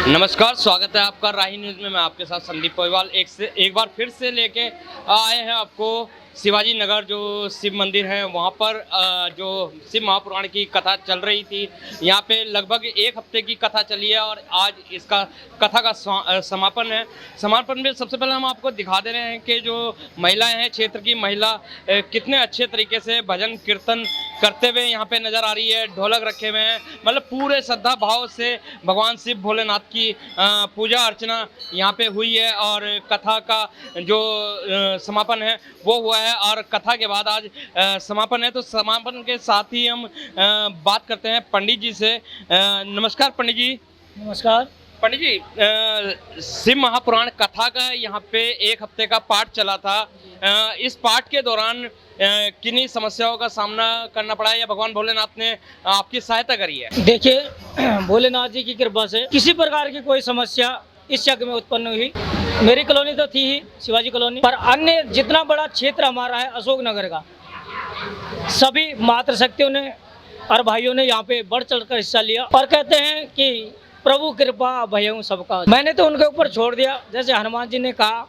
नमस्कार, स्वागत है आपका राही न्यूज़ में। मैं आपके साथ संदीप पोईवाल एक बार फिर से लेके आए हैं आपको शिवाजी नगर जो शिव मंदिर है वहाँ पर जो शिव महापुराण की कथा चल रही थी। यहाँ पे लगभग एक हफ्ते की कथा चली है और आज इसका कथा का समापन है। समापन में सबसे पहले हम आपको दिखा दे रहे हैं कि जो महिलाएं हैं, क्षेत्र की महिला कितने अच्छे तरीके से भजन कीर्तन करते हुए यहाँ पे नज़र आ रही है। ढोलक रखे हुए हैं, मतलब पूरे श्रद्धा भाव से भगवान शिव भोलेनाथ की पूजा अर्चना यहाँ पे हुई है और कथा का जो समापन है वो हुआ है। और कथा के बाद आज समापन है, तो समापन के साथ ही हम बात करते हैं पंडित जी से। नमस्कार पंडित जी। नमस्कार पंडित जी, शिव महापुराण कथा का यहाँ पे एक हफ्ते का पाठ चला था। इस पाठ के दौरान किन्हीं समस्याओं का सामना करना पड़ा है या भगवान भोलेनाथ ने आपकी सहायता करी है? देखिए, भोलेनाथ जी की कृपा से किसी प्रकार की कोई समस्या इस यज्ञ में उत्पन्न हुई। मेरी कॉलोनी तो थी ही, शिवाजी कॉलोनी, पर अन्य जितना बड़ा क्षेत्र हमारा है अशोक नगर का, सभी मातृशक्तियों ने और भाइयों ने यहाँ पे बढ़ चढ़कर हिस्सा लिया और कहते हैं कि प्रभु कृपा भयऊ सबका। मैंने तो उनके ऊपर छोड़ दिया, जैसे हनुमान जी ने कहा,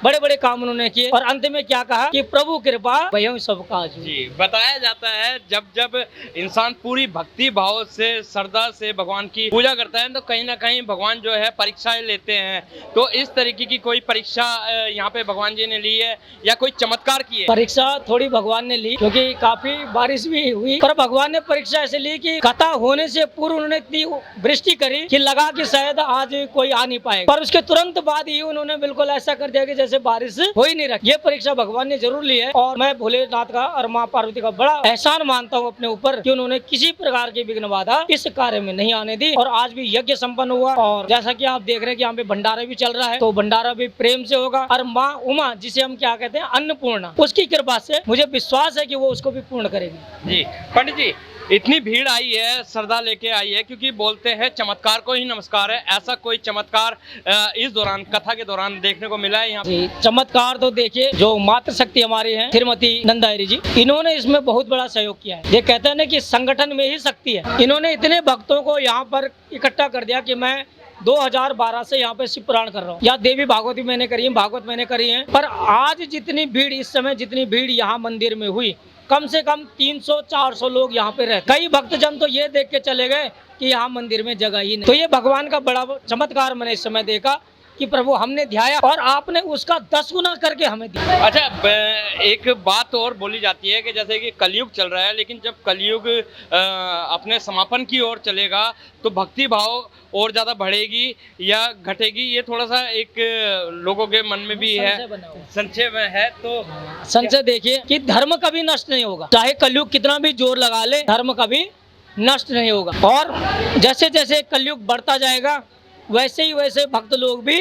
बड़े बड़े काम उन्होंने किए और अंत में क्या कहा कि प्रभु कृपा भयऊ सबका। जी, बताया जाता है जब जब इंसान पूरी भक्ति भाव से श्रद्धा से भगवान की पूजा करता है तो कहीं ना कहीं भगवान जो है परीक्षाएं लेते हैं। तो इस तरीके की कोई परीक्षा यहाँ पे भगवान जी ने ली है या कोई चमत्कार की है? परीक्षा थोड़ी भगवान ने ली, क्योंकि काफी बारिश भी हुई, पर भगवान ने परीक्षा ऐसे ली कि कथा होने से पूर्व उन्होंने इतनी वृष्टि करी कि लगा कि शायद आज कोई आ नहीं पाएगा, पर उसके तुरंत बाद ही उन्होंने बिल्कुल ऐसा कर दिया कि जैसे बारिश हो ही नहीं रही। ये परीक्षा भगवान ने जरूर ली है और मैं भोलेनाथ का और माँ पार्वती का बड़ा एहसान मानता हूँ अपने ऊपर कि उन्होंने किसी प्रकार की विघ्न बाधा इस कार्य में नहीं आने दी। और आज भी यज्ञ संपन्न हुआ और जैसा कि आप देख रहे हैं कि यहाँ पे भंडारा भी चल रहा है, तो भंडारा भी प्रेम से होगा और माँ उमा, जिसे हम क्या कहते हैं अन्नपूर्णा, उसकी कृपा से मुझे विश्वास है कि वो उसको भी पूर्ण करेगी। जी पंडित जी, इतनी भीड़ आई है, श्रद्धा लेके आई है, क्योंकि बोलते हैं चमत्कार को ही नमस्कार है। ऐसा कोई चमत्कार इस दौरान कथा के दौरान देखने को मिला है यहाँ? जी, चमत्कार तो देखिए, जो मातृशक्ति हमारी है श्रीमती नंदायरी जी, इन्होंने इसमें बहुत बड़ा सहयोग किया है। ये कहते हैं ना कि संगठन में ही शक्ति है। इन्होंने इतने भक्तों को यहाँ पर इकट्ठा कर दिया कि मैं 2012 से यहाँ पे शिव पुराण कर रहा हूँ। या देवी भागवती मैंने करी है, भागवत मैंने करी है, पर आज जितनी भीड़, इस समय जितनी भीड़ यहाँ मंदिर में हुई, कम से कम 300-400 लोग यहाँ पे रहते। कई भक्तजन तो ये देख के चले गए कि यहाँ मंदिर में जगह ही नहीं। तो ये भगवान का बड़ा चमत्कार मैंने इस समय देखा कि प्रभु हमने ध्याया और आपने उसका 10 गुना करके हमें दिया। अच्छा, एक बात और बोली जाती है कि जैसे कि कलयुग चल रहा है, लेकिन जब कलयुग अपने समापन की ओर चलेगा तो भक्ति भाव और ज़्यादा बढ़ेगी या घटेगी, ये थोड़ा सा एक लोगों के मन में भी है, संशय में है। तो संशय देखिए कि धर्म कभी नष्ट नहीं होगा, चाहे कलयुग कितना भी जोर लगा ले, धर्म कभी नष्ट नहीं होगा। और जैसे जैसे कलयुग बढ़ता जाएगा वैसे ही वैसे भक्त लोग भी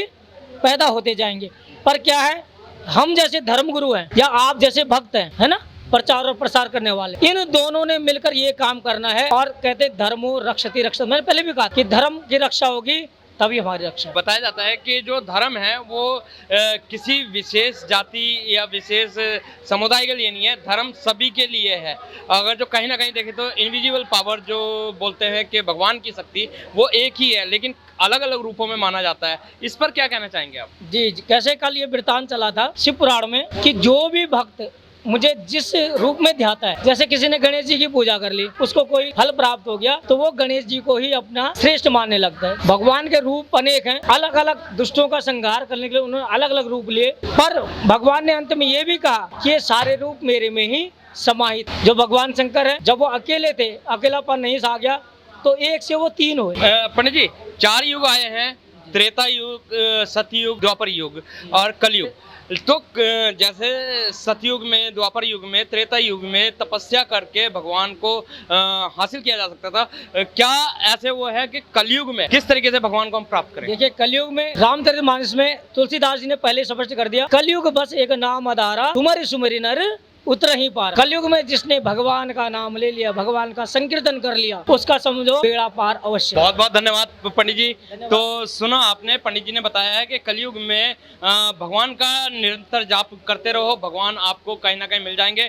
पैदा होते जाएंगे। पर क्या है, हम जैसे धर्म गुरु हैं या आप जैसे भक्त हैं, है ना, प्रचार और प्रसार करने वाले, इन दोनों ने मिलकर ये काम करना है। और कहते धर्मो रक्षति रक्षा, मैंने पहले भी कहा कि धर्म की रक्षा होगी तभी हमारी रक्षा। बताया जाता है कि जो धर्म है वो किसी विशेष जाति या विशेष समुदाय के लिए नहीं है, धर्म सभी के लिए है। अगर जो कहीं ना कहीं देखें तो इनविजिबल पावर जो बोलते हैं कि भगवान की शक्ति, वो एक ही है लेकिन अलग अलग रूपों में माना जाता है। इस पर क्या कहना चाहेंगे आप? जी, कैसे कल ये वृतांत चला था शिव पुराण में कि जो भी भक्त मुझे जिस रूप में ध्याता है, जैसे किसी ने गणेश जी की पूजा कर ली, उसको कोई फल प्राप्त हो गया तो वो गणेश जी को ही अपना श्रेष्ठ मानने लगता है। भगवान के रूप अनेक हैं, अलग अलग दुष्टों का संहार करने के लिए उन्होंने अलग अलग रूप लिए, पर भगवान ने अंत में ये भी कहा कि ये सारे रूप मेरे में ही समाहित। जो भगवान शंकर है, जब वो अकेले थे, अकेलापन नहीं सा गया तो एक से वो 3 हुए। पंडित जी, 4 युग आए हैं, त्रेता युग, सतयुग, द्वापर युग और कलयुग। तो जैसे सतयुग में, द्वापर युग में, त्रेता युग में तपस्या करके भगवान को हासिल किया जा सकता था, क्या ऐसे वो है कि कलयुग में किस तरीके से भगवान को हम प्राप्त करें? देखिए, कलयुग में रामचरितमानस में तुलसीदास जी ने पहले स्पष्ट कर दिया, कलयुग बस एक नाम आधारा, तुम्हारी सुमरी नर उतर ही पार। कलयुग में जिसने भगवान का नाम ले लिया, भगवान का संकीर्तन कर लिया, उसका समझो बेड़ा पार अवश्य। बहुत बहुत धन्यवाद पंडित जी। तो सुना आपने, पंडित जी ने बताया है कि कलयुग में भगवान का निरंतर जाप करते रहो, भगवान आपको कहीं ना कहीं मिल जाएंगे।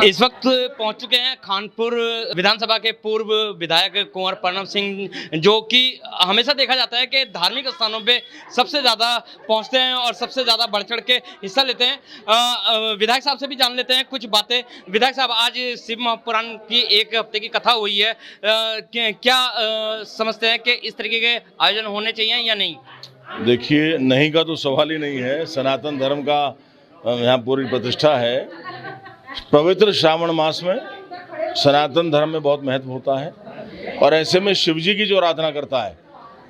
इस वक्त पहुंच चुके हैं खानपुर विधानसभा के पूर्व विधायक कुंवर प्रणव सिंह, जो कि हमेशा देखा जाता है कि धार्मिक स्थानों पे सबसे ज़्यादा पहुंचते हैं और सबसे ज़्यादा बढ़ चढ़ के हिस्सा लेते हैं। विधायक साहब से भी जान लेते हैं कुछ बातें। विधायक साहब, आज शिव महापुराण की 1 हफ्ते की कथा हुई है, क्या समझते हैं कि इस तरीके के आयोजन होने चाहिए या नहीं? देखिए, नहीं का तो सवाल ही नहीं है। सनातन धर्म का यहाँ पूरी प्रतिष्ठा है। पवित्र श्रावण मास में सनातन धर्म में बहुत महत्व होता है और ऐसे में शिव जी की जो आराधना करता है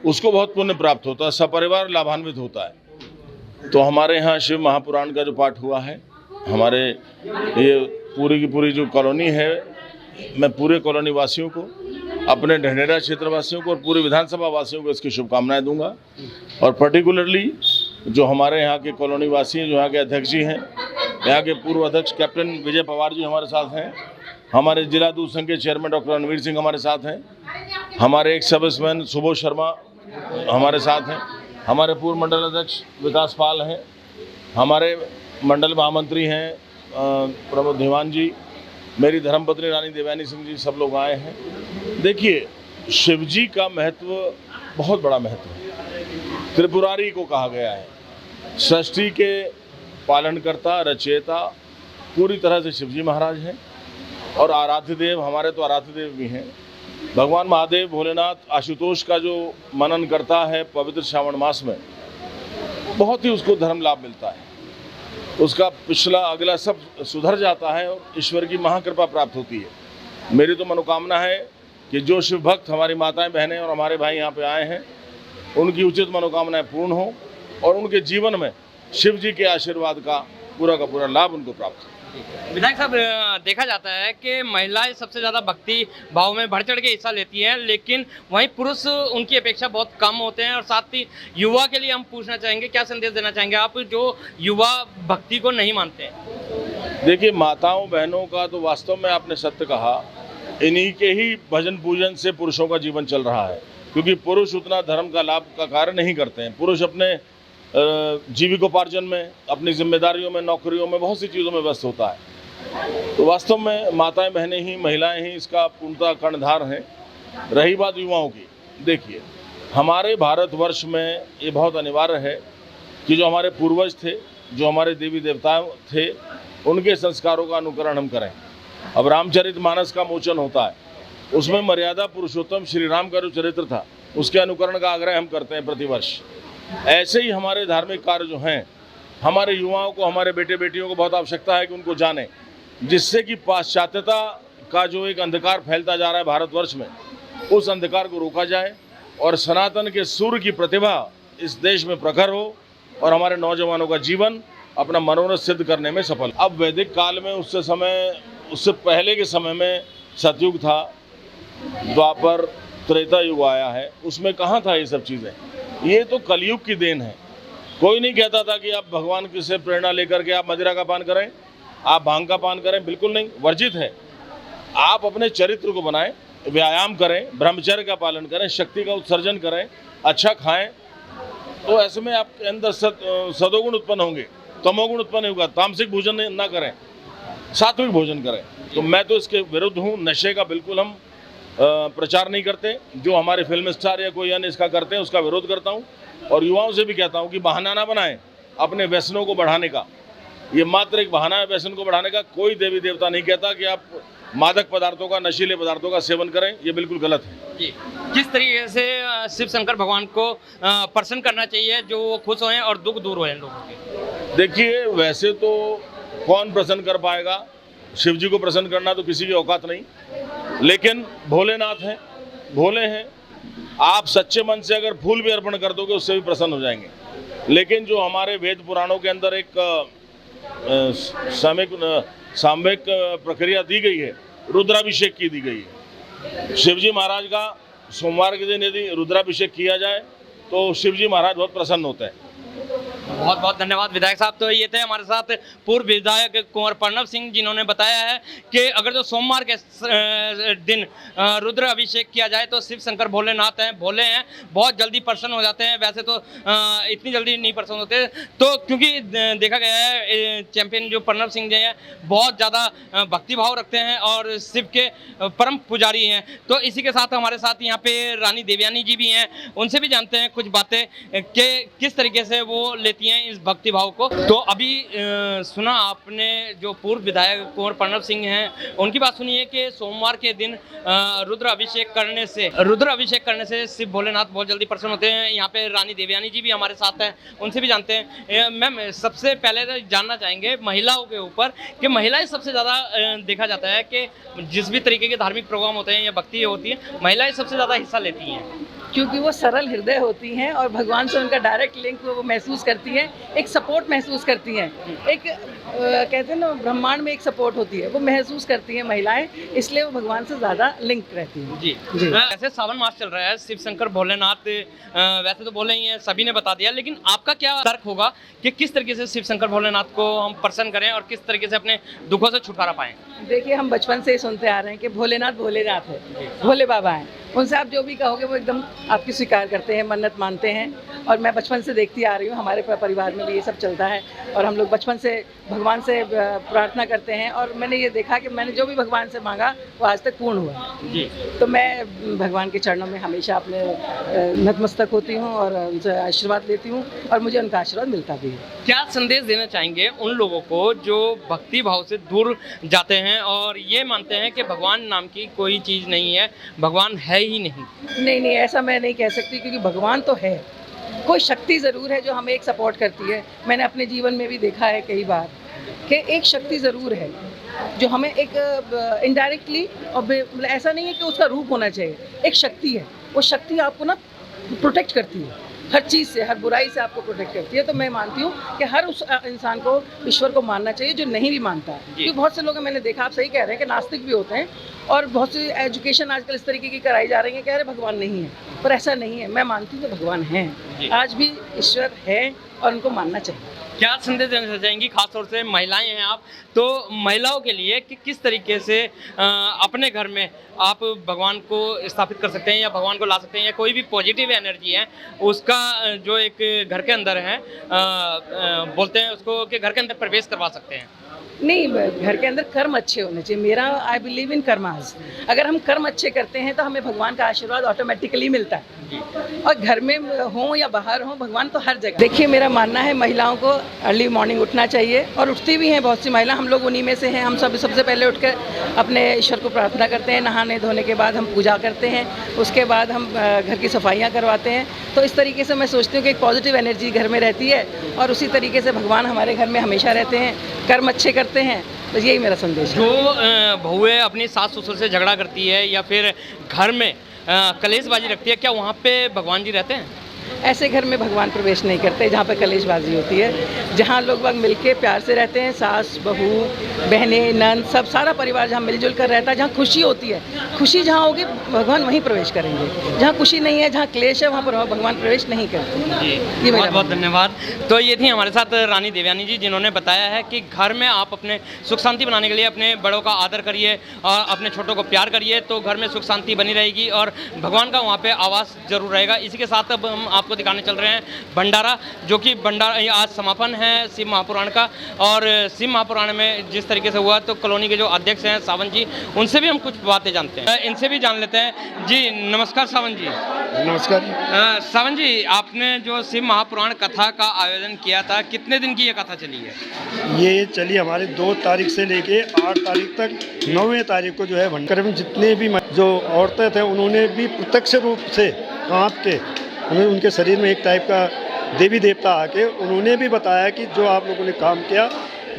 उसको बहुत पुण्य प्राप्त होता है, सपरिवार लाभान्वित होता है। तो हमारे यहाँ शिव महापुराण का जो पाठ हुआ है, हमारे ये पूरी की पूरी जो कॉलोनी है, मैं पूरे कॉलोनी वासियों को, अपने ढंढेरा क्षेत्र वासियों को और पूरे विधानसभा वासियों को इसकी शुभकामनाएं दूंगा। और पर्टिकुलरली जो हमारे यहाँ के कॉलोनी वासी हैं, जो यहाँ के अध्यक्ष जी हैं, यहाँ के पूर्व अध्यक्ष कैप्टन विजय पवार जी हमारे साथ हैं, हमारे जिला दूध संघ के चेयरमैन डॉक्टर रणवीर सिंह हमारे साथ हैं, हमारे एक सर्विसमैन सुबोध शर्मा हमारे साथ हैं, हमारे पूर्व मंडल अध्यक्ष विकास पाल हैं, हमारे मंडल महामंत्री हैं प्रमोद धीवान जी, मेरी धर्मपत्नी रानी देवयानी सिंह जी, सब लोग आए हैं। देखिए, शिव जी का महत्व बहुत बड़ा महत्व है। त्रिपुरारी को कहा गया है, सृष्टि के पालनकर्ता, रचयिता पूरी तरह से शिव जी महाराज हैं और आराध्य देव, हमारे तो आराध्य देव भी हैं। भगवान महादेव भोलेनाथ आशुतोष का जो मनन करता है पवित्र श्रावण मास में, बहुत ही उसको धर्म लाभ मिलता है, उसका पिछला अगला सब सुधर जाता है और ईश्वर की महाकृपा प्राप्त होती है। मेरी तो मनोकामना है कि जो शिव भक्त, हमारी माताएं बहनें और हमारे भाई यहाँ पे आए हैं, उनकी उचित मनोकामनाएं पूर्ण हो और उनके जीवन में शिव जी के आशीर्वाद का पूरा लाभ उनको प्राप्त हो। विधायक साहब, देखा जाता है कि महिलाएं सबसे ज़्यादा भक्ति भाव में बढ़ चढ़ के हिस्सा लेती हैं, लेकिन वहीं पुरुष उनकी अपेक्षा बहुत कम होते हैं। और साथ ही युवा के लिए हम पूछना चाहेंगे, क्या संदेश देना चाहेंगे आप, जो युवा भक्ति को नहीं मानते हैं? देखिए, माताओं बहनों का तो वास्तव में आपने सत्य कहा, इन्हीं के ही भजन पूजन से पुरुषों का जीवन चल रहा है, क्योंकि पुरुष उतना धर्म का लाभ का कार्य नहीं करते हैं। पुरुष अपने जीविकोपार्जन में, अपनी जिम्मेदारियों में, नौकरियों में, बहुत सी चीज़ों में व्यस्त होता है। तो वास्तव में माताएं बहनें ही, महिलाएं ही इसका पूर्णतः कर्णधार हैं। रही बात युवाओं की, देखिए, हमारे भारतवर्ष में ये बहुत अनिवार्य है कि जो हमारे पूर्वज थे, जो हमारे देवी देवता थे, उनके संस्कारों का अनुकरण हम करें। अब रामचरितमानस का मोचन होता है, उसमें मर्यादा पुरुषोत्तम श्री राम का जो चरित्र था, उसके अनुकरण का आग्रह हम करते हैं प्रतिवर्ष। ऐसे ही हमारे धार्मिक कार्य जो हैं, हमारे युवाओं को, हमारे बेटे बेटियों को बहुत आवश्यकता है कि उनको जाने, जिससे कि पाश्चात्यता का जो एक अंधकार फैलता जा रहा है भारतवर्ष में, उस अंधकार को रोका जाए और सनातन के सूर्य की प्रतिभा इस देश में प्रखर हो और हमारे नौजवानों का जीवन अपना मनोरथ सिद्ध करने में सफल। अब वैदिक काल में उससे पहले के समय में सतयुग था, द्वापर, त्रेता युग आया है, उसमें कहाँ था ये सब चीज़ें? ये तो कलयुग की देन है। कोई नहीं कहता था कि आप भगवान की से प्रेरणा लेकर के आप मदिरा का पान करें, आप भांग का पान करें, बिल्कुल नहीं, वर्जित है। आप अपने चरित्र को बनाएं, व्यायाम करें, ब्रह्मचर्य का पालन करें, शक्ति का उत्सर्जन करें, अच्छा खाएं, तो ऐसे में आपके अंदर सदोगुण उत्पन्न होंगे, तमोगुण उत्पन्न होगा। तामसिक भोजन ना करें, सात्विक भोजन करें। तो मैं तो इसके विरुद्ध हूँ। नशे का बिल्कुल हम प्रचार नहीं करते। जो हमारे फिल्म स्टार या कोई अन्य इसका करते हैं, उसका विरोध करता हूँ। और युवाओं से भी कहता हूँ कि बहाना ना बनाएं अपने व्यसनों को बढ़ाने का। ये मात्र एक बहाना है व्यसन को बढ़ाने का। कोई देवी देवता नहीं कहता कि आप मादक पदार्थों का, नशीले पदार्थों का सेवन करें, ये बिल्कुल गलत है। जी, किस तरीके से शिव शंकर भगवान को प्रसन्न करना चाहिए, जो वो खुश होएं और दुख दूर होएं लोगों के? देखिए, वैसे तो कौन प्रसन्न कर पाएगा? शिव जी को प्रसन्न करना तो किसी की औकात नहीं, लेकिन भोलेनाथ हैं, भोले हैं। आप सच्चे मन से अगर फूल भी अर्पण कर दोगे, उससे भी प्रसन्न हो जाएंगे। लेकिन जो हमारे वेद पुराणों के अंदर एक सामयिक प्रक्रिया दी गई है, रुद्राभिषेक की दी गई है। शिवजी महाराज का सोमवार के दिन यदि रुद्राभिषेक किया जाए तो शिवजी महाराज बहुत प्रसन्न होते हैं। बहुत बहुत धन्यवाद विधायक साहब। तो ये थे हमारे साथ पूर्व विधायक कुंवर प्रणव सिंह, जिन्होंने बताया है कि अगर जो सोमवार के दिन रुद्र अभिषेक किया जाए तो शिव शंकर भोलेनाथ हैं, भोले हैं, बहुत जल्दी प्रसन्न हो जाते हैं। वैसे तो इतनी जल्दी नहीं प्रसन्न होते, तो क्योंकि देखा गया है चैंपियन जो प्रणव सिंह जी हैं बहुत ज़्यादा भक्ति भाव रखते हैं और शिव के परम पुजारी हैं। तो इसी के साथ हमारे साथ यहाँ पे रानी देवयानी जी भी हैं, उनसे भी जानते हैं कुछ बातें कि किस तरीके से वो लेती हैं इस भक्ति भाव को। तो अभी सुना आपने जो पूर्व विधायक कुंवर प्रणव सिंह हैं, उनकी बात सुनिए कि सोमवार के दिन रुद्र अभिषेक करने से शिव भोलेनाथ बहुत जल्दी प्रसन्न होते हैं। यहाँ पे रानी देवयानी जी भी हमारे साथ हैं, उनसे भी जानते हैं। मैम, सबसे पहले तो जानना चाहेंगे महिलाओं के ऊपर कि महिलाएं सबसे ज़्यादा देखा जाता है कि जिस भी तरीके के धार्मिक प्रोग्राम होते हैं या भक्ति होती है, महिलाएं सबसे ज़्यादा हिस्सा लेती हैं, क्योंकि वो सरल हृदय होती हैं और भगवान से उनका डायरेक्ट लिंक वो महसूस करती हैं, एक सपोर्ट महसूस करती हैं, एक कहते हैं ना ब्रह्मांड में एक सपोर्ट होती है, वो महसूस करती हैं महिलाएं, इसलिए वो भगवान से ज़्यादा लिंक रहती हैं। जी जी। वैसे सावन मास चल रहा है, शिव शंकर भोलेनाथ वैसे तो बोले ही हैं, सभी ने बता दिया, लेकिन आपका क्या तर्क होगा कि किस तरीके से शिव शंकर भोलेनाथ को हम प्रसन्न करें और किस तरीके से अपने दुखों से छुटकारा पाएं? देखिए, हम बचपन से ही सुनते आ रहे हैं कि भोलेनाथ भोलेनाथ है, भोले बाबा हैं, उनसे आप जो भी कहोगे वो एकदम आपकी स्वीकार करते हैं, मन्नत मानते हैं। और मैं बचपन से देखती आ रही हूँ, हमारे परिवार में भी ये सब चलता है और हम लोग बचपन से भगवान से प्रार्थना करते हैं और मैंने ये देखा कि मैंने जो भी भगवान से मांगा वो आज तक पूर्ण हुआ जी। तो मैं भगवान के चरणों में हमेशा अपने नतमस्तक होती हूँ और उनसे आशीर्वाद लेती हूँ और मुझे उनका आशीर्वाद मिलता भी है। क्या संदेश देना चाहेंगे उन लोगों को जो भक्ति भाव से दूर जाते हैं और ये मानते हैं कि भगवान नाम की कोई चीज़ नहीं है, भगवान है ही नहीं? नहीं, ऐसा मैं नहीं कह सकती, क्योंकि भगवान तो है, कोई शक्ति ज़रूर है जो हमें एक सपोर्ट करती है। मैंने अपने जीवन में भी देखा है कई बार कि एक शक्ति ज़रूर है जो हमें एक इनडायरेक्टली, और ऐसा नहीं है कि उसका रूप होना चाहिए, एक शक्ति है, वो शक्ति आपको ना प्रोटेक्ट करती है, हर चीज़ से, हर बुराई से आपको प्रोटेक्ट करती है। तो मैं मानती हूँ कि हर उस इंसान को ईश्वर को मानना चाहिए जो नहीं भी मानता है, क्योंकि बहुत से लोग मैंने देखा, आप सही कह रहे हैं कि नास्तिक भी होते हैं और बहुत सी एजुकेशन आजकल इस तरीके की कराई जा रही है कि अरे भगवान नहीं है, पर ऐसा नहीं है। मैं मानती हूँ कि भगवान है, आज भी ईश्वर है और उनको मानना चाहिए। क्या संदेश देना चाहेंगी, खासतौर से महिलाएं हैं आप, तो महिलाओं के लिए कि किस तरीके से अपने घर में आप भगवान को स्थापित कर सकते हैं या भगवान को ला सकते हैं, या कोई भी पॉजिटिव एनर्जी है उसका जो एक घर के अंदर है बोलते हैं उसको कि घर के अंदर प्रवेश करवा सकते हैं? नहीं, घर के अंदर कर्म अच्छे होने चाहिए। मेरा आई बिलीव इन कर्मास। अगर हम कर्म अच्छे करते हैं तो हमें भगवान का आशीर्वाद ऑटोमेटिकली मिलता है, और घर में हो या बाहर हो, भगवान तो हर जगह। देखिए, मेरा मानना है महिलाओं को अर्ली मॉर्निंग उठना चाहिए और उठती भी हैं बहुत सी महिला, हम लोग उन्हीं में से हैं। हम सबसे पहले उठकर अपने ईश्वर को प्रार्थना करते हैं, नहाने धोने के बाद हम पूजा करते हैं, उसके बाद हम घर की सफाइयाँ करवाते हैं। तो इस तरीके से मैं सोचती हूँ कि एक पॉजिटिव एनर्जी घर में रहती है और उसी तरीके से भगवान हमारे घर में हमेशा रहते हैं, कर्म अच्छे करते हैं। तो यही मेरा संदेश है। जो बहुएं अपनी सास ससुर से झगड़ा करती है या फिर घर में कलेशबाजी रखती है, क्या वहाँ पे भगवान जी रहते हैं? ऐसे घर में भगवान प्रवेश नहीं करते जहाँ पर कलेशबाजी होती है। जहाँ लोग मिलके प्यार से रहते हैं, सास बहू बहनें नंद सब सारा परिवार जहाँ मिलजुल कर रहता है, जहाँ खुशी होती है, खुशी जहाँ होगी भगवान वहीं प्रवेश करेंगे। जहाँ खुशी नहीं है, जहाँ क्लेश है, वहाँ पर भगवान प्रवेश नहीं करते। ये बहुत बहुत धन्यवाद। तो ये थी हमारे साथ रानी देवयानी जी, जिन्होंने बताया है कि घर में आप अपने सुख शांति बनाने के लिए अपने बड़ों का आदर करिए और अपने छोटों को प्यार करिए, तो घर में सुख शांति बनी रहेगी और भगवान का वहाँ पे आवास जरूर रहेगा। इसी के साथ अब हम आपको दिखाने चल रहे हैं भंडारा, जो कि भंडारा आज समापन है शिव महापुराण का, और शिव महापुराण में जिस तरीके से हुआ, तो कॉलोनी के जो अध्यक्ष हैं सावन जी, उनसे भी हम कुछ बातें जानते हैं, इनसे भी जान लेते हैं। जी नमस्कार सावन जी। नमस्कार। सावन जी, आपने जो शिव महापुराण कथा का आयोजन किया था, कितने दिन की ये कथा चली है? ये चली हमारे 2 तारीख से लेके 8 तारीख तक। 9वें तारीख को जो है भंडारे में जितने भी जो औरतें थे उन्होंने भी प्रत्यक्ष रूप से कांप के, उनके शरीर में एक टाइप का देवी देवता आके उन्होंने भी बताया कि जो आप लोगों ने काम किया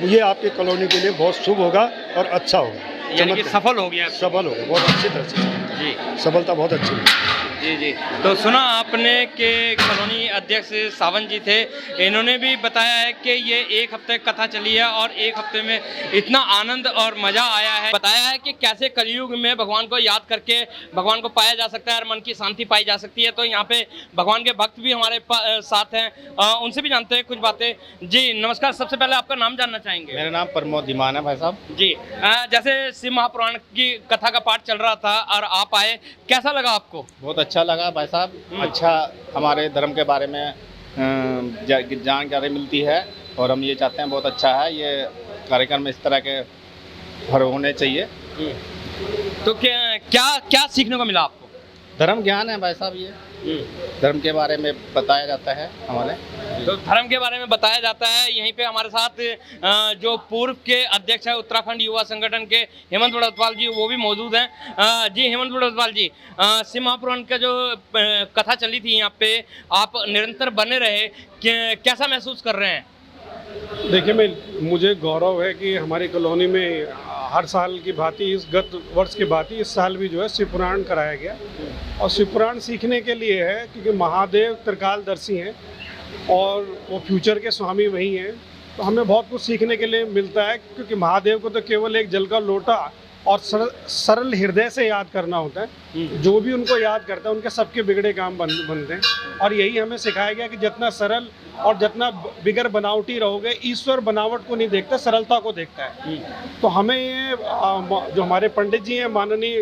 ये आपके कॉलोनी के लिए बहुत शुभ होगा और अच्छा होगा, यानी कि सफल हो गया। सफल होगा बहुत अच्छी तरह से जी, सफलता बहुत अच्छी है। जी जी। तो सुना आपने कि कॉलोनी अध्यक्ष सावंत जी थे, इन्होंने भी बताया है कि ये एक हफ्ते कथा चली है और एक हफ्ते में इतना आनंद और मजा आया है। बताया है कि कैसे कलयुग में भगवान को याद करके भगवान को पाया जा सकता है और मन की शांति पाई जा सकती है। तो यहाँ पे भगवान के भक्त भी हमारे साथ हैं, उनसे भी जानते हैं कुछ बातें। जी नमस्कार, सबसे पहले आपका नाम जानना चाहेंगे? मेरा नाम प्रमोद धीमान है भाई साहब। जी जैसे शिव महापुराण की कथा का पाठ चल रहा था और आप आए, कैसा लगा आपको? बहुत अच्छा लगा भाई साहब। अच्छा, हमारे धर्म के बारे में जानकारी मिलती है और हम ये चाहते हैं, बहुत अच्छा है ये कार्यक्रम, इस तरह के हर होने चाहिए। तो क्या क्या सीखने को मिला आपको? धर्म ज्ञान है भाई साहब, ये धर्म के बारे में बताया जाता है हमारे। तो धर्म के बारे में बताया जाता है। यहीं पे हमारे साथ जो पूर्व के अध्यक्ष है उत्तराखंड युवा संगठन के हेमंत बड़ौतवाल जी, वो भी मौजूद हैं। जी हेमंत बड़ौतवाल जी, शिव महापुराण का जो कथा चली थी यहाँ पे, आप निरंतर बने रहे, कैसा महसूस कर रहे हैं? देखिए, मुझे गौरव है कि हमारी कॉलोनी में हर साल की भांति, इस गत वर्ष की भांति इस साल भी जो है शिव पुराण कराया गया। और शिव पुराण सीखने के लिए है क्योंकि महादेव त्रिकालदर्शी हैं और वो फ्यूचर के स्वामी वही हैं। तो हमें बहुत कुछ सीखने के लिए मिलता है, क्योंकि महादेव को तो केवल एक जल का लोटा और सरल हृदय से याद करना होता है। जो भी उनको याद करता है उनके सबके बिगड़े काम बनते हैं। और यही हमें सिखाया गया कि जितना सरल और जितना बिगड़ बनावटी रहोगे, ईश्वर बनावट को नहीं देखता, सरलता को देखता है। तो हमें ये जो हमारे पंडित जी हैं माननीय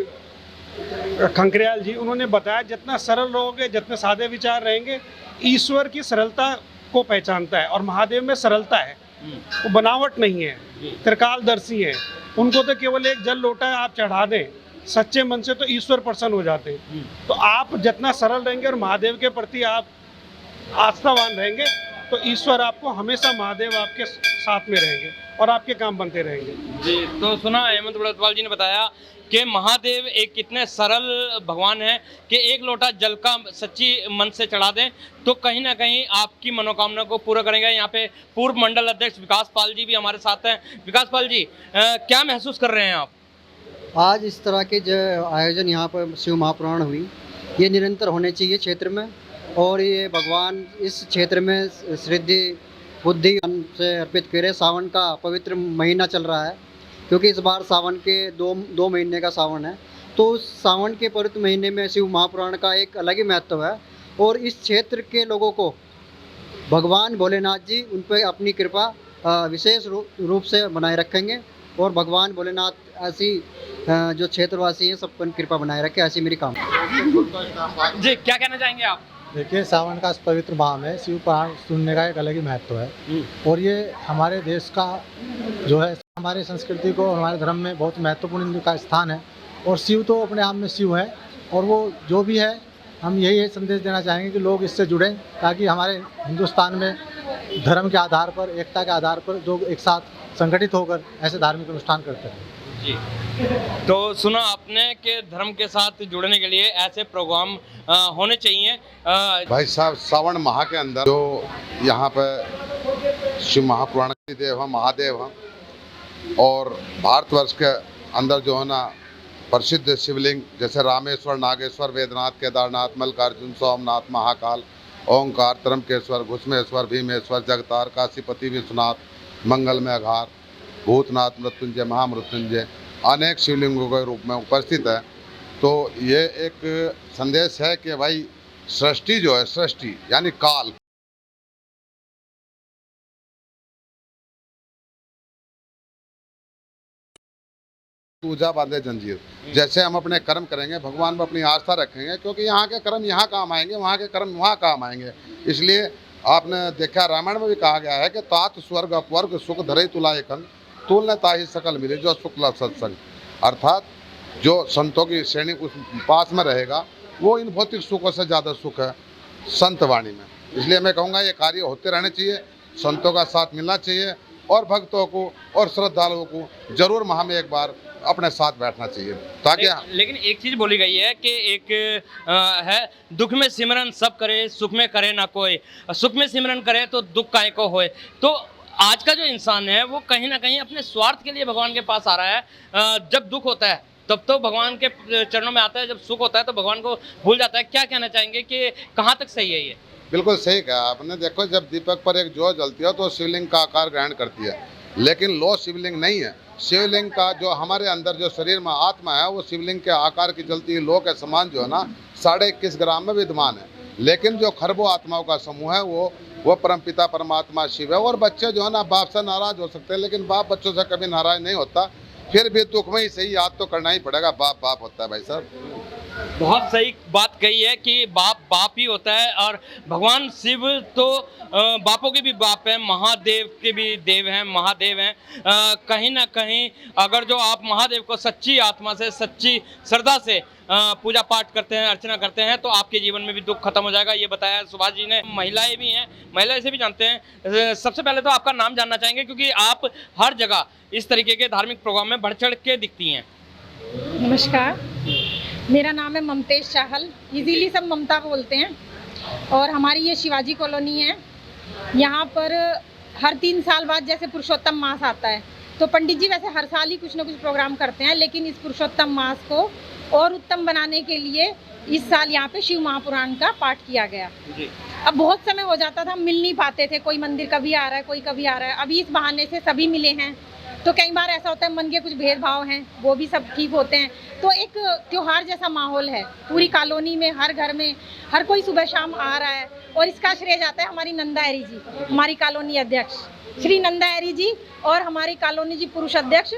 खंकरियाल जी, उन्होंने बताया जितना सरल रहोगे, जितने सादे विचार रहेंगे, ईश्वर की सरलता को पहचानता है। और महादेव में सरलता है, वो बनावट नहीं है, त्रिकालदर्शी है। उनको तो केवल एक जल लोटा आप चढ़ा दें सच्चे मन से तो ईश्वर प्रसन्न हो जाते हैं। तो आप जितना सरल रहेंगे और महादेव के प्रति आप आस्थावान रहेंगे, तो ईश्वर आपको हमेशा, महादेव आपके साथ में रहेंगे और आपके काम बनते रहेंगे। जी, तो सुना हेमंत बड़ौतवाल जी ने बताया कि महादेव एक कितने सरल भगवान है कि एक लोटा जल का सच्ची मन से चढ़ा दें तो कहीं ना कहीं आपकी मनोकामना को पूरा करेंगे। यहाँ पे पूर्व मंडल अध्यक्ष विकास पाल जी भी हमारे साथ हैं। विकास पाल जी, क्या महसूस कर रहे हैं आप? आज इस तरह के जो आयोजन यहाँ पर शिव महापुराण हुई, ये निरंतर होने चाहिए क्षेत्र में। और ये भगवान इस क्षेत्र में सिद्धि बुद्धि से अर्पित करे। सावन का पवित्र महीना चल रहा है, क्योंकि इस बार सावन के दो महीने का सावन है। तो उस सावन के पवित्र महीने में शिव महापुराण का एक अलग ही महत्व है। और इस क्षेत्र के लोगों को भगवान भोलेनाथ जी उन पर अपनी कृपा विशेष रूप से बनाए रखेंगे। और भगवान भोलेनाथ ऐसी जो क्षेत्रवासी हैं सब पर कृपा बनाए रखे, ऐसी मेरी कामना। जी, क्या कहना चाहेंगे आप? देखिए, सावन का इस पवित्र माह में शिव पुराण सुनने का एक अलग ही महत्व है। और ये हमारे देश का जो है, हमारी संस्कृति को, हमारे धर्म में बहुत महत्वपूर्ण का स्थान है। और शिव तो अपने आप में शिव है, और वो जो भी है, हम यही संदेश देना चाहेंगे कि लोग इससे जुड़ें, ताकि हमारे हिंदुस्तान में धर्म के आधार पर, एकता के आधार पर लोग एक साथ संगठित होकर ऐसे धार्मिक अनुष्ठान करते हैं। जी, तो सुना आपने कि धर्म के साथ जुड़ने के लिए ऐसे प्रोग्राम होने चाहिए। भाई साहब, सावन माह के अंदर जो यहाँ पे शिव महापुराण देव हैं, महादेव हैं, और भारतवर्ष के अंदर जो है ना प्रसिद्ध शिवलिंग जैसे रामेश्वर, नागेश्वर, वेदनाथ, केदारनाथ, मल्लिकार्जुन, सोमनाथ, महाकाल, ओंकार, त्रंबकेश्वर, घुसमेश्वर, भीमेश्वर, जगतार, काशीपति, विश्वनाथ, मंगल में अघार, भूतनाथ, मृत्युंजय, महामृत्युंजय अनेक शिवलिंगों के रूप में उपस्थित है। तो ये एक संदेश है कि भाई सृष्टि जो है, सृष्टि यानी काल, पूजा बांधे जंजीर। जैसे हम अपने कर्म करेंगे, भगवान में अपनी आस्था रखेंगे, क्योंकि यहाँ के कर्म यहाँ काम आएंगे, वहाँ के कर्म वहाँ काम आएंगे। इसलिए आपने देखा, रामायण में भी कहा गया है कि तात स्वर्ग अपवर्ग सुख धरे तुला एकंग, तुल ने ताही सकल मिले जो शुक्ला सत्संग। अर्थात जो संतों की श्रेणी उस पास में रहेगा, वो इन भौतिक सुखों से ज़्यादा सुख है संत वाणी में। इसलिए मैं कहूँगा ये कार्य होते रहने चाहिए, संतों का साथ मिलना चाहिए, और भक्तों को और श्रद्धालुओं को जरूर माह में एक बार अपने साथ बैठना चाहिए, ताकि लेकिन एक चीज बोली गई है कि एक है, दुख में सिमरन सब करे, सुख में करे ना कोई, सुख में सिमरन करे तो दुख काहे को होए। तो आज का जो इंसान है वो कहीं ना कहीं अपने स्वार्थ के लिए भगवान के पास आ रहा है। जब दुख होता है तब तो भगवान के चरणों में आता है, जब सुख होता है तो भगवान को भूल जाता है। क्या कहना चाहेंगे कि कहाँ तक सही है ये? बिल्कुल सही कहा आपने। देखो, जब दीपक पर एक ज्योत जलती है तो शिवलिंग का आकार ग्रहण करती है, लेकिन लो शिवलिंग नहीं है। शिवलिंग का जो हमारे अंदर जो शरीर में आत्मा है वो शिवलिंग के आकार की जलती हुई लो के समान जो है ना 21.5 ग्राम में विद्यमान है। लेकिन जो खरबों आत्माओं का समूह है वो परमपिता परमात्मा शिव है। और बच्चे जो है ना बाप से नाराज हो सकते हैं, लेकिन बाप बच्चों से कभी नाराज नहीं होता। फिर भी दुख में ही सही, याद तो करना ही पड़ेगा। बाप बाप होता है भाई साहब। बहुत सही बात कही है कि बाप बाप ही होता है, और भगवान शिव तो बापों के भी बाप हैं, महादेव के भी देव हैं, महादेव हैं। कहीं ना कहीं अगर जो आप महादेव को सच्ची आत्मा से, सच्ची श्रद्धा से पूजा पाठ करते हैं, अर्चना करते हैं, तो आपके जीवन में भी दुख खत्म हो जाएगा। ये बताया सुभाष जी ने। महिलाएं भी हैं, महिलाएं से भी जानते हैं। सबसे पहले तो आपका नाम जानना चाहेंगे, क्योंकि आप हर जगह इस तरीके के धार्मिक प्रोग्राम में बढ़ चढ़ के दिखती हैं। नमस्कार, मेरा नाम है ममतेश चाहल, इजीली सब ममता बोलते हैं। और हमारी ये शिवाजी कॉलोनी है। यहाँ पर हर 3 साल बाद जैसे पुरुषोत्तम मास आता है, तो पंडित जी वैसे हर साल ही कुछ ना कुछ प्रोग्राम करते हैं, लेकिन इस पुरुषोत्तम मास को और उत्तम बनाने के लिए इस साल यहाँ पे शिव महापुराण का पाठ किया गया। अब बहुत समय हो जाता था, मिल नहीं पाते थे, कोई मंदिर कभी आ रहा है, कोई कभी आ रहा है। अभी इस बहाने से सभी मिले हैं, तो कई बार ऐसा होता है मन के कुछ भेदभाव हैं वो भी सब ठीक होते हैं। तो एक त्योहार जैसा माहौल है पूरी कॉलोनी में, हर घर में, हर कोई सुबह शाम आ रहा है। और इसका श्रेय जाता है हमारी नंदा एरी जी, हमारी कॉलोनी अध्यक्ष श्री नंदा एरी जी, और हमारी कॉलोनी जी पुरुष अध्यक्ष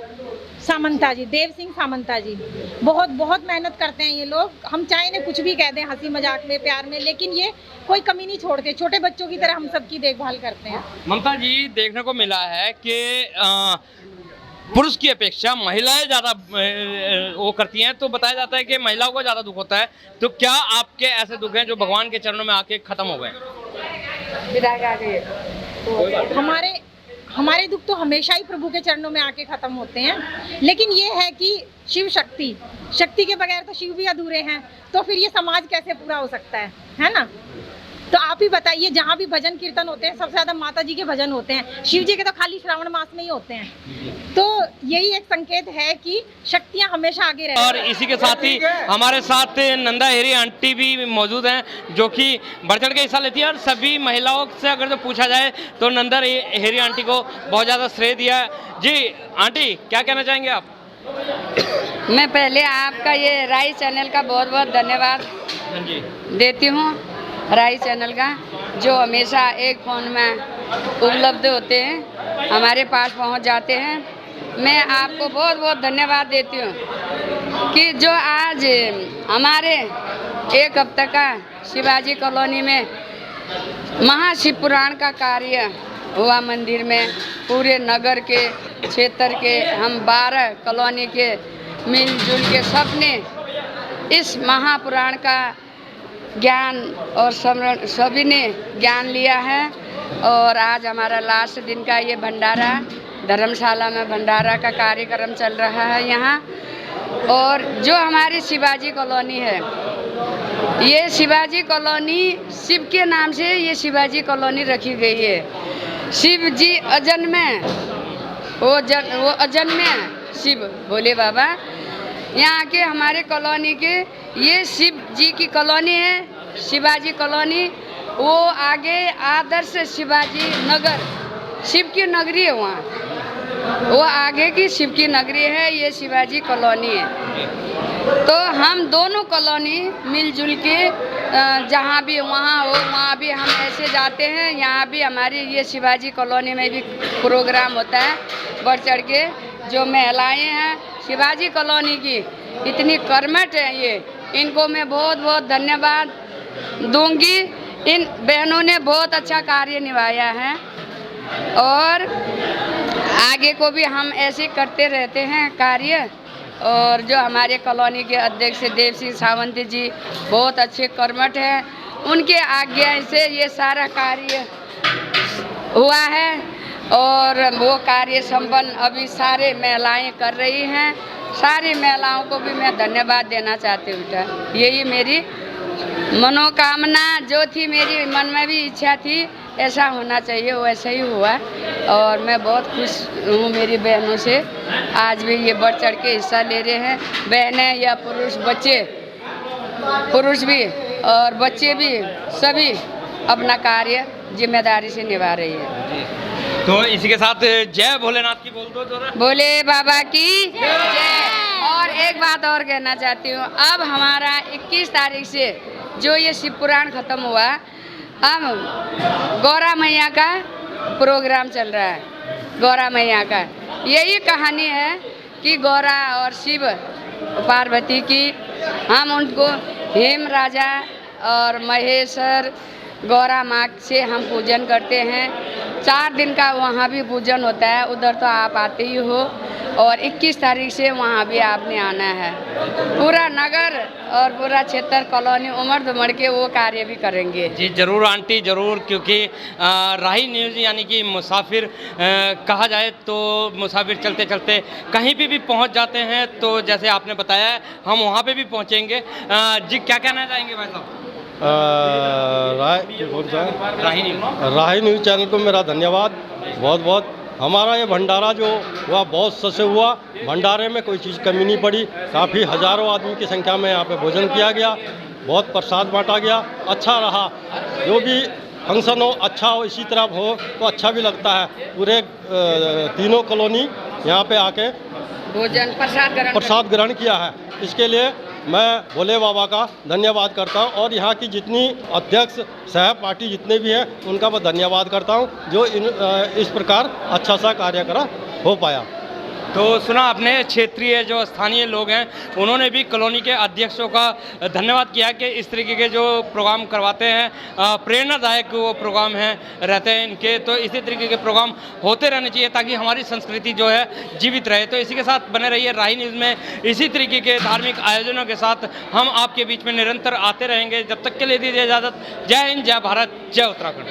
सामंता जी, देव सिंह सामंता जी। बहुत बहुत मेहनत करते हैं ये लोग। हम चाहे ना कुछ भी कह दें, हंसी मजाक में, प्यार में, लेकिन ये कोई कमी नहीं छोड़ते। छोटे बच्चों की तरह हम सबकी देखभाल करते हैं। ममता जी, देखने को मिला है कि पुरुष की अपेक्षा महिलाएं ज़्यादा वो करती हैं, तो बताया जाता है कि महिलाओं को ज़्यादा दुख होता है। तो क्या आपके ऐसे दुख हैं जो भगवान के चरणों में आके खत्म हो गए? हमारे दुख तो हमेशा ही प्रभु के चरणों में आके खत्म होते हैं, लेकिन ये है कि शिव शक्ति के बगैर तो शिव भी अधूरे हैं, तो फिर ये समाज कैसे पूरा हो सकता है ना? तो आप ही बताइए, जहाँ भी भजन कीर्तन होते हैं सबसे ज्यादा माता जी के भजन होते हैं, शिव जी के तो खाली श्रावण मास में ही होते हैं। तो यही एक संकेत है कि शक्तियाँ हमेशा आगे रहती हैं। और इसी के साथ ही हमारे साथ नंदा हेरी आंटी भी मौजूद हैं, जो कि बढ़ चढ़ के हिस्सा लेती है। और सभी महिलाओं से अगर जो पूछा जाए तो नंदा हेरी आंटी को बहुत ज़्यादा श्रेय दिया है। जी आंटी, क्या कहना चाहेंगे आप? मैं पहले आपका ये राई चैनल का बहुत बहुत धन्यवाद देती हूँ। राई चैनल का जो हमेशा एक फ़ोन में उपलब्ध होते हैं, हमारे पास पहुँच जाते हैं। मैं आपको बहुत बहुत धन्यवाद देती हूँ कि जो आज हमारे 1 हफ्ते का शिवाजी कॉलोनी में महाशिव पुराण का कार्य हुआ मंदिर में, पूरे नगर के क्षेत्र के हम 12 कॉलोनी के मिलजुल के सबने इस महापुराण का ज्ञान और स्मरण सभी ने ज्ञान लिया है। और आज हमारा लास्ट दिन का ये भंडारा, धर्मशाला में भंडारा का कार्यक्रम चल रहा है यहाँ। और जो हमारी शिवाजी कॉलोनी है, ये शिवाजी कॉलोनी शिव के नाम से ये शिवाजी कॉलोनी रखी गई है। शिव जी अजन्मे, वो अजन्मे शिव भोले बाबा। यहाँ के हमारे कॉलोनी के ये शिव जी की कॉलोनी है, शिवाजी कॉलोनी। वो आगे आदर्श शिवाजी नगर, शिव की नगरी है वहाँ, वो आगे की शिव की नगरी है, ये शिवाजी कॉलोनी है। तो हम दोनों कॉलोनी मिलजुल के जहाँ भी वहाँ हो वहाँ भी हम ऐसे जाते हैं। यहाँ भी हमारी ये शिवाजी कॉलोनी में भी प्रोग्राम होता है बढ़ चढ़ के। जो महिलाएं हैं शिवाजी कॉलोनी की, इतनी कर्मठ है ये, इनको मैं बहुत बहुत धन्यवाद दूंगी। इन बहनों ने बहुत अच्छा कार्य निभाया है और आगे को भी हम ऐसे करते रहते हैं कार्य। और जो हमारे कॉलोनी के अध्यक्ष देव सिंह सावंत जी बहुत अच्छे कर्मठ हैं, उनके आज्ञा से ये सारा कार्य हुआ है और वो कार्य संपन्न अभी सारे महिलाएं कर रही हैं। सारी महिलाओं को भी मैं धन्यवाद देना चाहती हूँ। यही मेरी मनोकामना जो थी, मेरी मन में भी इच्छा थी ऐसा होना चाहिए, वैसा ही हुआ और मैं बहुत खुश हूँ मेरी बहनों से। आज भी ये बढ़ चढ़ के हिस्सा ले रहे हैं, बहनें या पुरुष, बच्चे, पुरुष भी और बच्चे भी, सभी अपना कार्य जिम्मेदारी से निभा रही है। तो इसी के साथ जय भोलेनाथ की बोल दो जरा। भोले बाबा की जय। और एक बात और कहना चाहती हूँ, अब हमारा 21 तारीख से जो ये शिव पुराण खत्म हुआ, हम गौरा मैया का प्रोग्राम चल रहा है। गौरा मैया का यही कहानी है कि गौरा और शिव पार्वती की, हम उनको हेम राजा और महेश्वर गौरा माँ से हम पूजन करते हैं। 4 दिन का वहाँ भी पूजन होता है, उधर तो आप आते ही हो और 21 तारीख से वहाँ भी आपने आना है। पूरा नगर और पूरा क्षेत्र, कॉलोनी उमड़ दुमड़ के वो कार्य भी करेंगे। जी जरूर आंटी, जरूर, क्योंकि राही न्यूज़ यानी कि मुसाफिर कहा जाए तो मुसाफिर चलते चलते कहीं भी पहुंच जाते हैं, तो जैसे आपने बताया है हम वहां पे भी पहुंचेंगे। जी क्या कहना चाहेंगे भाई साहब? राही न्यूज़ चैनल को मेरा धन्यवाद बहुत बहुत। हमारा ये भंडारा जो हुआ बहुत ससे हुआ, भंडारे में कोई चीज़ कमी नहीं पड़ी, काफ़ी हज़ारों आदमी की संख्या में यहाँ पे भोजन किया गया, बहुत प्रसाद बांटा गया, अच्छा रहा। जो भी फंक्शन हो अच्छा हो, इसी तरह हो तो अच्छा भी लगता है। पूरे तीनों कॉलोनी यहाँ पे आके भोजन प्रसाद ग्रहण किया है, इसके लिए मैं भोले बाबा का धन्यवाद करता हूं और यहाँ की जितनी अध्यक्ष सहपाठी जितने भी हैं उनका मैं धन्यवाद करता हूं जो इस प्रकार अच्छा सा कार्य करा हो पाया। तो सुना आपने, क्षेत्रीय जो स्थानीय लोग हैं उन्होंने भी कॉलोनी के अध्यक्षों का धन्यवाद किया कि इस तरीके के जो प्रोग्राम करवाते हैं, प्रेरणादायक वो प्रोग्राम हैं रहते हैं इनके, तो इसी तरीके के प्रोग्राम होते रहने चाहिए ताकि हमारी संस्कृति जो है जीवित रहे। तो इसी के साथ बने रहिए राही न्यूज़ में, इसी तरीके के धार्मिक आयोजनों के साथ हम आपके बीच में निरंतर आते रहेंगे। जब तक के लिए दीजिए इजाज़त। जय हिंद, जय भारत, जय उत्तराखंड।